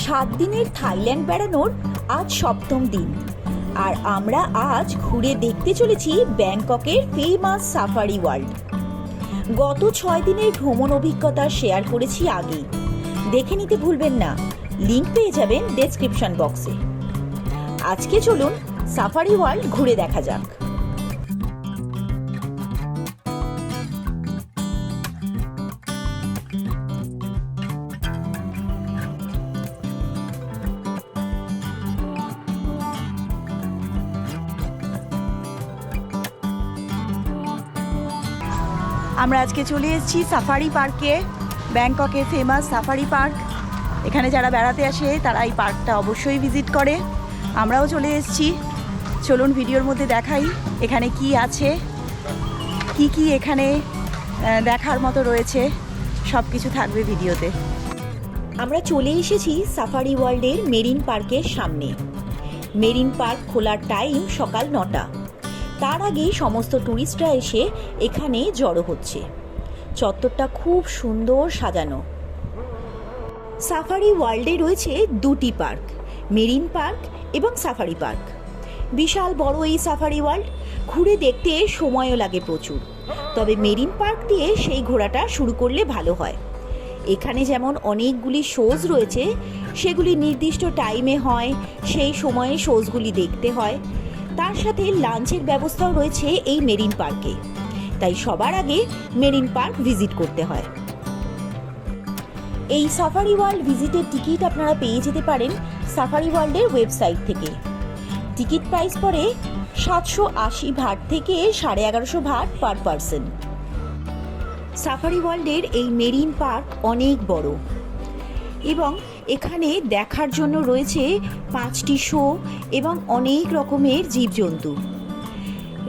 7 দিনের থাইল্যান্ড বেড়ানোর আজ 7ম দিন, আর আমরা আজ ঘুরে দেখতে চলেছি ব্যাংককের ফেমাস সাফারি ওয়ার্ল্ড। গত 6 দিনের ভ্রমণ অভিজ্ঞতা শেয়ার করেছি আগেই, দেখে নিতে ভুলবেন না। লিংক পেয়ে যাবেন ডেসক্রিপশন বক্সে। আজকে চলুন সাফারি ওয়ার্ল্ড ঘুরে দেখা যাক। আমরা আজকে চলে এসেছি সাফারি পার্কে, ব্যাংককের ফেমাস সাফারি পার্ক। এখানে যারা বেড়াতে আসে তারা এই পার্কটা অবশ্যই ভিজিট করে। আমরাও চলে এসেছি। চলুন ভিডিওর মধ্যে দেখাই এখানে কি আছে, কি এখানে দেখার মতো রয়েছে, সব কিছু থাকবে ভিডিওতে। আমরা চলে এসেছি সাফারি ওয়ার্ল্ডের মেরিন পার্কের সামনে। মেরিন পার্ক খোলার টাইম সকাল 9টা। তার আগেই সমস্ত ট্যুরিস্টরা এসে এখানে জড়ো হচ্ছে। চত্বরটা খুব সুন্দর সাজানো। সাফারি ওয়ার্ল্ডে রয়েছে 2টি পার্ক, মেরিন পার্ক এবং সাফারি পার্ক। বিশাল বড় এই সাফারি ওয়ার্ল্ড, ঘুরে দেখতে সময়ও লাগে প্রচুর। তবে মেরিন পার্ক দিয়ে সেই ঘোরাটা শুরু করলে ভালো হয়। এখানে যেমন অনেকগুলি শোজ রয়েছে, সেগুলি নির্দিষ্ট টাইমে হয়, সেই সময়ে শোজগুলি দেখতে হয়। তার সাথে লাঞ্চের ব্যবস্থাও রয়েছে এই মেরিন পার্কে, তাই সবার আগে মেরিন পার্ক ভিজিট করতে হয়। এই সাফারি ওয়ার্ল্ড ভিজিটের টিকিট আপনারা পেয়ে যেতে পারেন সাফারি ওয়ার্ল্ডের ওয়েবসাইট থেকে। টিকিট প্রাইস পড়ে 780 ভাট থেকে 1150 ভাট পার পারসন। সাফারি ওয়ার্ল্ডের এই মেরিন পার্ক অনেক বড় এবং এখানে দেখার জন্য রয়েছে 5টি শো এবং অনেক রকমের জীবজন্তু।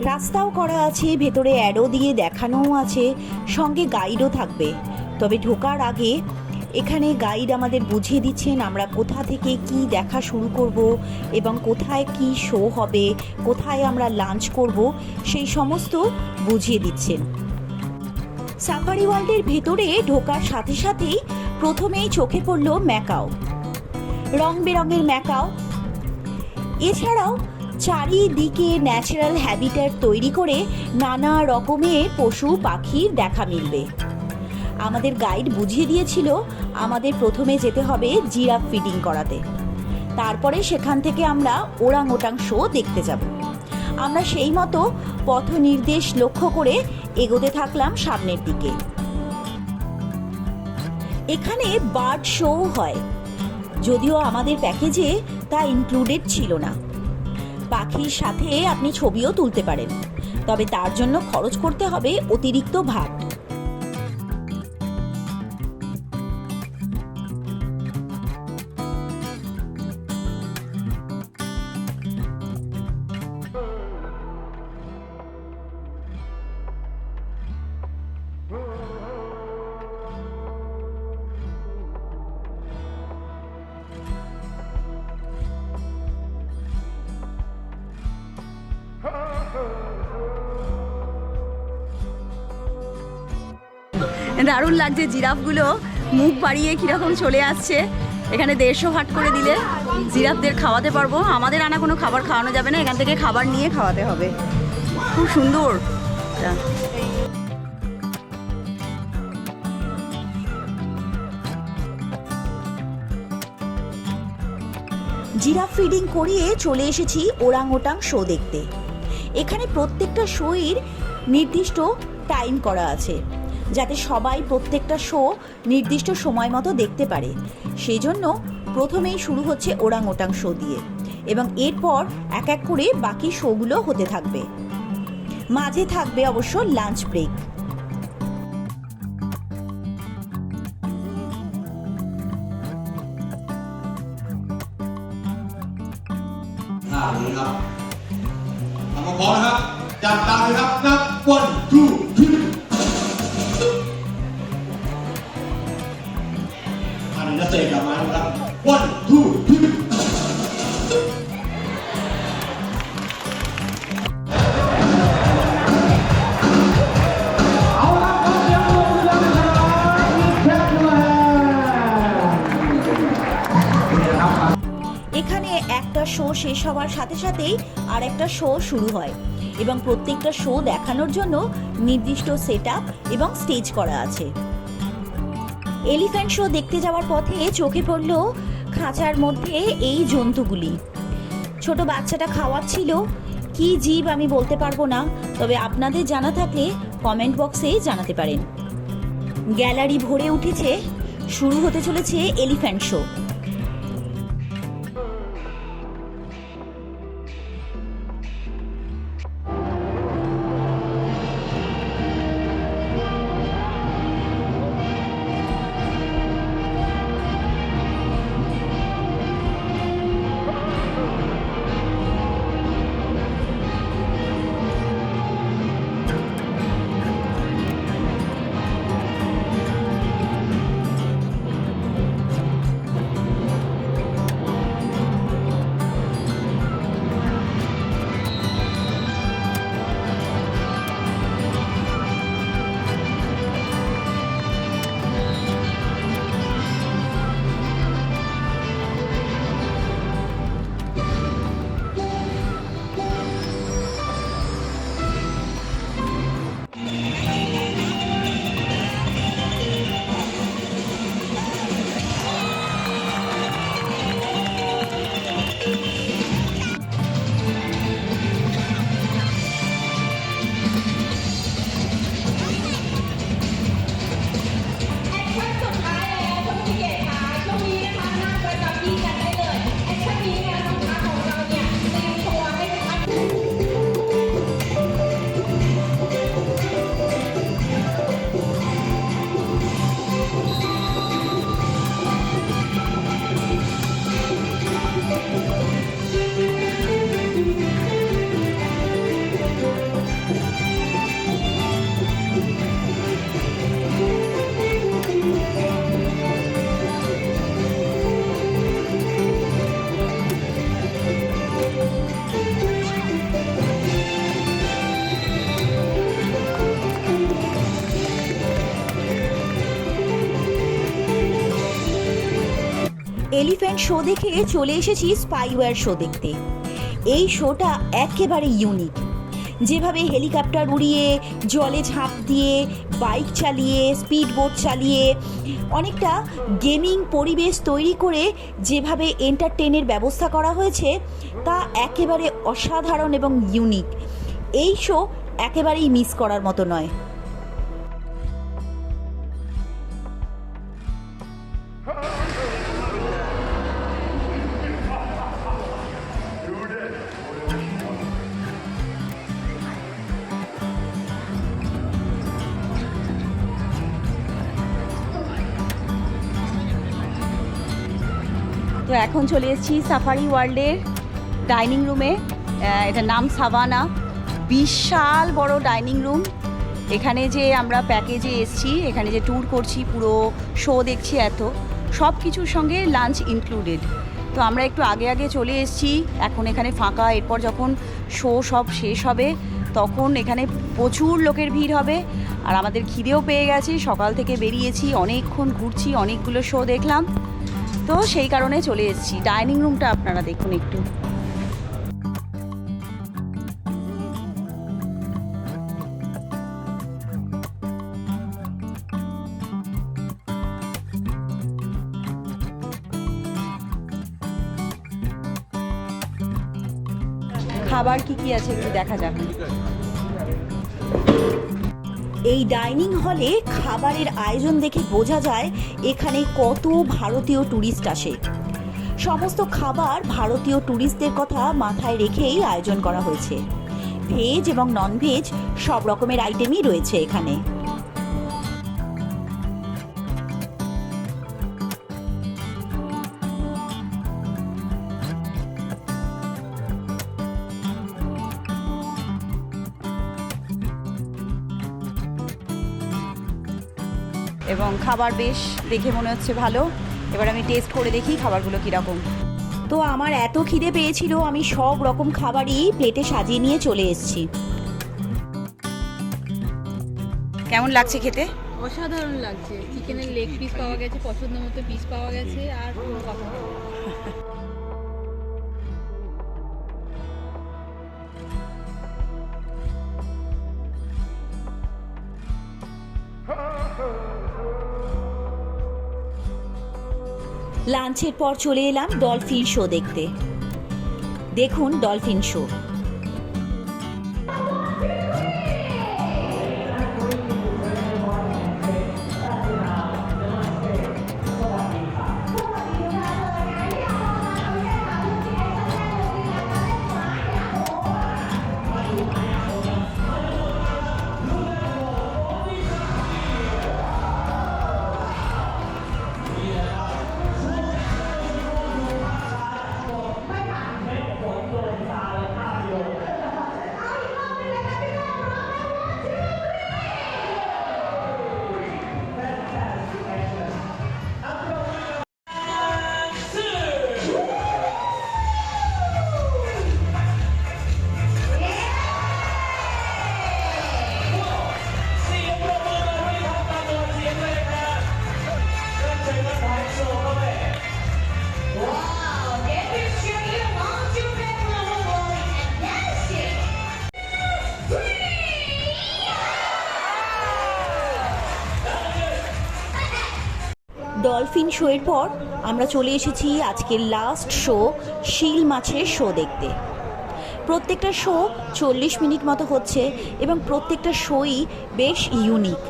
রাস্তাও করা আছে, ভেতরে অ্যাডও দিয়ে দেখানোও আছে, সঙ্গে গাইডও থাকবে। তবে ঢোকার আগে এখানে গাইড আমাদের বুঝিয়ে দিচ্ছেন আমরা কোথা থেকে কি দেখা শুরু করব এবং কোথায় কি শো হবে, কোথায় আমরা লাঞ্চ করব, সেই সমস্ত বুঝিয়ে দিচ্ছেন। সাফারি ওয়ার্ল্ডের ভেতরে ঢোকার সাথে সাথেই প্রথমেই চোখে পড়ল ম্যাকাও, রং বেরঙের ম্যাকাও। এছাড়াও চারিদিকে ন্যাচারাল হ্যাবিট্যাট তৈরি করে নানা রকমের পশু পাখির দেখা মিলবে। আমাদের গাইড বুঝিয়ে দিয়েছিল আমাদের প্রথমে যেতে হবে জিরাফ ফিডিং করাতে, তারপরে সেখান থেকে আমরা ওরাং ওটাং শো দেখতে যাব। আমরা সেই মতো পথ নির্দেশ লক্ষ্য করে এগোতে থাকলাম সামনের দিকে। এখানে বার্ড শো হয়, যদিও আমাদের প্যাকেজে তা ইনক্লুডেড ছিল না। পাখির সাথে আপনি ছবিও তুলতে পারেন, তবে তার জন্য খরচ করতে হবে অতিরিক্ত ভাট। দারুণ লাগছে, জিরাফগুলো মুখ বাড়িয়ে কীরকম চলে আসছে। এখানে 150 ভাট করে দিলে জিরাফদের খাওয়াতে পারবো। আমাদের আনা কোনো খাবার খাওয়ানো যাবে না, এখান থেকে খাবার নিয়ে খাওয়াতে হবে। খুব সুন্দর। জিরাফ ফিডিং করিয়ে চলে এসেছি ওরাং ওটাং শো দেখতে। এখানে প্রত্যেকটা শোয়ের নির্দিষ্ট টাইম করা আছে, যাতে সবাই প্রত্যেকটা শো নির্দিষ্ট সময় মতো দেখতে পারে। সেই জন্য প্রথমেই শুরু হচ্ছে ওরাং ওটাং শো দিয়ে, এবং এরপর এক এক করে বাকি শোগুলো হতে থাকবে। মাঝে থাকবে অবশ্য লাঞ্চ ব্রেক।พร้อมนะครับจับตาเลยครับนับ 1 2 3อันนี้จะเสกกลับมาครับ 1 2 3 একটা শো শেষ হওয়ার সাথে সাথেই আর একটা শো শুরু হয় এবং প্রত্যেকটা শো দেখানোর জন্য নির্দিষ্ট সেটআপ এবং স্টেজ করা আছে। এলিফ্যান্ট শো দেখতে যাওয়ার পথে চোখে পড়ল খাঁচার মধ্যে এই জন্তুগুলি। ছোট বাচ্চাটা খাওয়াচ্ছিল, কি জীব আমি বলতে পারবো না, তবে আপনাদের জানা থাকলে কমেন্ট বক্সে জানাতে পারেন। গ্যালারি ভরে উঠেছে, শুরু হতে চলেছে এলিফ্যান্ট শো। এলিফ্যান্ট শো দেখে চলে এসেছি স্পাইওয়্যার শো দেখতে। এই শোটা একেবারে ইউনিক। যেভাবে হেলিকপ্টার উড়িয়ে, জলে ঝাঁপ দিয়ে, বাইক চালিয়ে, স্পিড বোট চালিয়ে অনেকটা গেমিং পরিবেশ তৈরি করে যেভাবে এন্টারটেনের ব্যবস্থা করা হয়েছে তা একেবারে অসাধারণ এবং ইউনিক। এই শো একেবারেই মিস করার মতো নয়। তো এখন চলে এসেছি সাফারি ওয়ার্ল্ডের ডাইনিং রুমে। এটার নাম সাভানা। বিশাল বড় ডাইনিং রুম। এখানে যে আমরা প্যাকেজে এসেছি, এখানে যে ট্যুর করছি, পুরো শো দেখছি, এত সব কিছুর সঙ্গে লাঞ্চ ইনক্লুডেড। তো আমরা একটু আগে আগে চলে এসেছি, এখন এখানে ফাঁকা। এরপর যখন শো সব শেষ হবে তখন এখানে প্রচুর লোকের ভিড় হবে। আর আমাদের খিদেও পেয়ে গেছে, সকাল থেকে বেরিয়েছি, অনেকক্ষণ ঘুরছি, অনেকগুলো শো দেখলাম, তো সেই কারণে চলে এসেছি। ডাইনিং রুমটা আপনারা দেখুন একটু। খাবার কি কি আছে একটু দেখা যাক। এই ডাইনিং হলে খাবারের আয়োজন দেখে বোঝা যায় এখানে কত ভারতীয় ট্যুরিস্ট আসে। সমস্ত খাবার ভারতীয় ট্যুরিস্টদের কথা মাথায় রেখেই আয়োজন করা হয়েছে। ভেজ এবং ননভেজ সব রকমের আইটেমই রয়েছে এখানে। এবং খাবার বেশ দেখে মনে হচ্ছে ভালো। এবার আমি টেস্ট করে দেখি খাবারগুলো কীরকম। তো আমার এত খিদে পেয়েছিল, আমি সব রকম খাবারই প্লেটে সাজিয়ে নিয়ে চলে এসেছি। কেমন লাগছে খেতে? অসাধারণ লাগছে। চিকেনের লেগ পিস পাওয়া গেছে, পছন্দ মতো পিস পাওয়া গেছে, আর লাঞ্চের পর চলে এলাম ডলফিন শো দেখতে। দেখুন ডলফিন শো। ডলফিন শো এর পর আমরা চলে এসেছি আজকের লাস্ট শো শিল মাছের শো দেখতে। প্রত্যেকটা শো 40 মিনিট মতো হচ্ছে এবং প্রত্যেকটা শোই বেশ ইউনিক।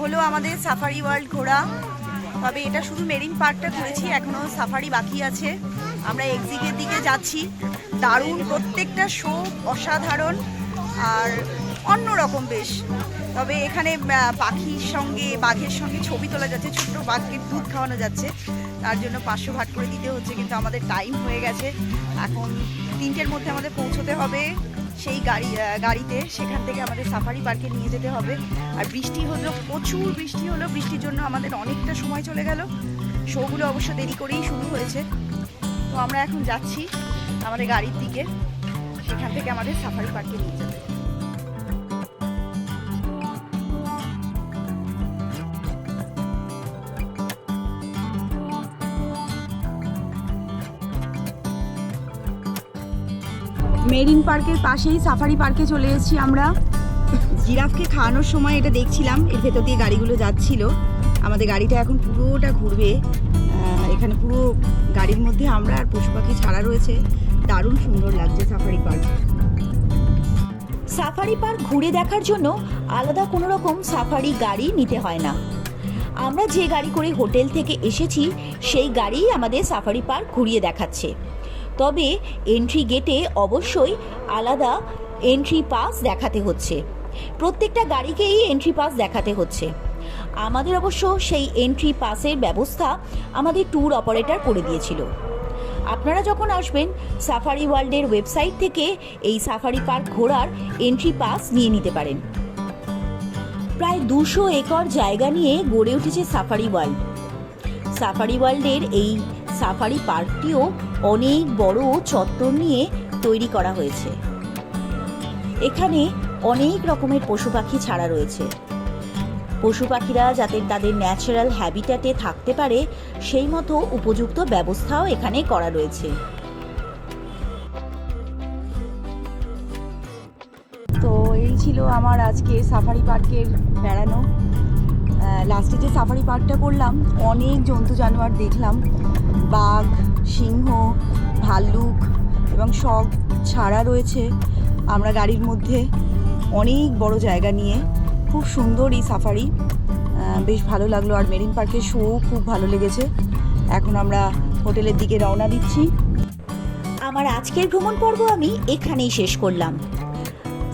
হলো আমাদের সাফারি ওয়ার্ল্ড ঘোরা। তবে এটা শুধু মেরিন পার্কটা ঘুরেছি, এখনও সাফারি বাকি আছে। আমরা এক্সিটের দিকে যাচ্ছি। দারুণ, প্রত্যেকটা শো অসাধারণ আর অন্যরকম বেশ। তবে এখানে পাখির সঙ্গে বাঘের সঙ্গে ছবি তোলা যাচ্ছে, ছোট্ট বাঘকে দুধ খাওয়ানো যাচ্ছে, তার জন্য 500 ভাট করে দিতে হচ্ছে। কিন্তু আমাদের টাইম হয়ে গেছে, এখন 3টের মধ্যে আমাদের পৌঁছতে হবে সেই গাড়িতে। সেখান থেকে আমাদের সাফারি পার্কে নিয়ে যেতে হবে। আর বৃষ্টি হলো, প্রচুর বৃষ্টি হলো। বৃষ্টির জন্য আমাদের অনেকটা সময় চলে গেল। শোগুলো অবশ্য দেরি করেই শুরু হয়েছে। তো আমরা এখন যাচ্ছি আমাদের গাড়ির দিকে, সেখান থেকে আমাদের সাফারি পার্কে নিয়ে যাবে। মেরিন পার্কের পাশেই সাফারি পার্কে চলে এসেছি আমরা। জিরাফকে খাওয়ানোর সময় এটা দেখছিলাম, এর ভেতর দিয়ে গাড়িগুলো যাচ্ছিল। আমাদের গাড়িটা এখন পুরোটা ঘুরবে। এখানে পুরো গাড়ির মধ্যে আমরা আর পশু পাখি ছাড়া রয়েছে। দারুণ সুন্দর লাগছে সাফারি পার্ক। সাফারি পার্ক ঘুরে দেখার জন্য আলাদা কোনো রকম সাফারি গাড়ি নিতে হয় না। আমরা যে গাড়ি করে হোটেল থেকে এসেছি সেই গাড়ি আমাদের সাফারি পার্ক ঘুরিয়ে দেখাচ্ছে। তবে এন্ট্রি গেটে অবশ্যই আলাদা এন্ট্রি পাস দেখাতে হচ্ছে। প্রত্যেকটা গাড়িকেই এন্ট্রি পাস দেখাতে হচ্ছে। আমাদের অবশ্য সেই এন্ট্রি পাসের ব্যবস্থা আমাদের ট্যুর অপারেটর করে দিয়েছিল। আপনারা যখন আসবেন সাফারি ওয়ার্ল্ডের ওয়েবসাইট থেকে এই সাফারি পার্ক ঘোরার এন্ট্রি পাস নিয়ে নিতে পারেন। প্রায় 200 একর জায়গা নিয়ে গড়ে উঠেছে সাফারি ওয়ার্ল্ড। সাফারি ওয়ার্ল্ডের এই সাফারি পার্কটিও অনেক বড় চত্বর নিয়ে তৈরি করা হয়েছে। এখানে অনেক রকমের পশু পাখি ছাড়া রয়েছে। পশু পাখিরা যাতে তাদের ন্যাচারাল হ্যাবিট্যাটে থাকতে পারে সেই মতো উপযুক্ত ব্যবস্থাও এখানে করা রয়েছে। তো এই ছিল আমার আজকে সাফারি পার্কের বেড়ানো। লাস্টে যে সাফারি পার্কটা করলাম অনেক জন্তু জানোয়ার দেখলাম, বাঘ, সিংহ, ভাল্লুক এবং সব ছাড়া রয়েছে। আমরা গাড়ির মধ্যে অনেক বড় জায়গা নিয়ে, খুব সুন্দর এই সাফারি, বেশ ভালো লাগলো। আর মেরিন পার্কের শো খুব ভালো লেগেছে। এখন আমরা হোটেলের দিকে রওনা দিচ্ছি। আমার আজকের ভ্রমণ পর্ব আমি এখানেই শেষ করলাম।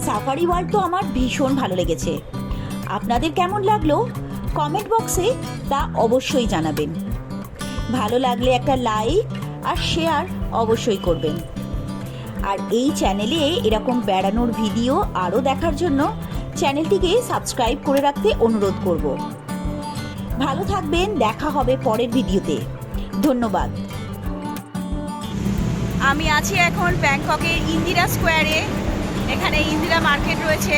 সাফারি ওয়ার্ল্ড তো আমার ভীষণ ভালো লেগেছে। আপনাদের কেমন লাগলো কমেন্ট বক্সে তা অবশ্যই জানাবেন। ভালো লাগলে একটা লাইক আর শেয়ার অবশ্যই করবেন। আর এই চ্যানেলে এরকম বেড়ানোর ভিডিও আরও দেখার জন্য চ্যানেলটিকে সাবস্ক্রাইব করে রাখতে অনুরোধ করব। ভালো থাকবেন, দেখা হবে পরের ভিডিওতে। ধন্যবাদ। আমি আছি এখন ব্যাংককের ইন্দিরা স্কোয়ারে। এখানে ইন্দিরা মার্কেট রয়েছে।